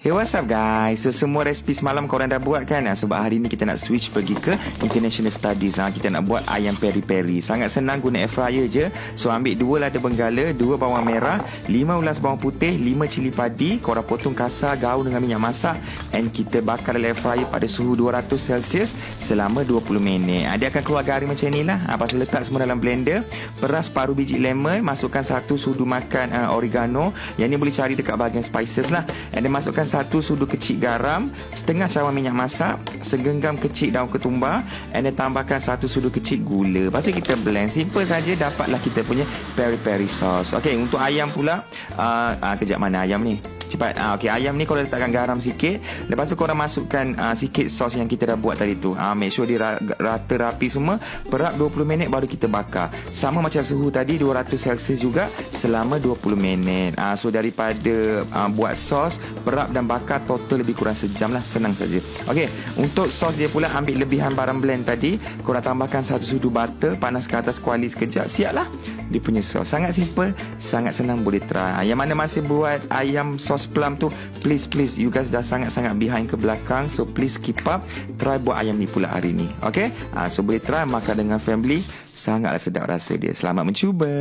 Hey, what's up guys? So, semua resipi semalam korang dah buat kan? Sebab hari ni kita nak switch pergi ke International Studies. Kita nak buat ayam peri-peri. Sangat senang guna air fryer je. So, ambil 2 lada benggala, 2 bawang merah, 5 ulas bawang putih, 5 cili padi. Korang potong kasar, gaul dengan minyak masak. And kita bakar dalam air fryer pada suhu 200 Celsius selama 20 minit. Dia akan keluar garing macam ni lah. Lepas tu letak semua dalam blender. Peras paruh biji lemon. Masukkan 1 sudu makan oregano. Yang ni boleh cari dekat bahagian spices lah. And then masukkan 1 sudu kecil garam, setengah cawan minyak masak, segenggam kecil daun ketumbar, and then tambahkan 1 sudu kecil gula. Lepas tu kita blend. Simple saja, dapatlah kita punya peri-peri sauce. Okey, untuk ayam pula, kejap mana ayam ni? Cepat. Okey, ayam ni korang letakkan garam sikit. Lepas tu korang masukkan sikit sos yang kita dah buat tadi tu. Make sure dia rata rapi semua. Perap 20 minit baru kita bakar. Sama macam suhu tadi 200 Celsius juga selama 20 minit. So daripada buat sos, perap dan bakar total lebih kurang sejam lah. Senang saja. Okey, untuk sos dia pula ambil lebihan barang blend tadi. Korang tambahkan 1 sudu butter, panas ke atas kuali sekejap. Siap lah dia punya sos. Sangat simple, sangat senang, boleh try. Yang mana masih buat ayam sos plum tu, please you guys dah sangat-sangat behind ke belakang, so please keep up. Try buat ayam ni pula hari ni. Okay, so boleh try makan dengan family. Sangatlah sedap rasa dia. Selamat mencuba.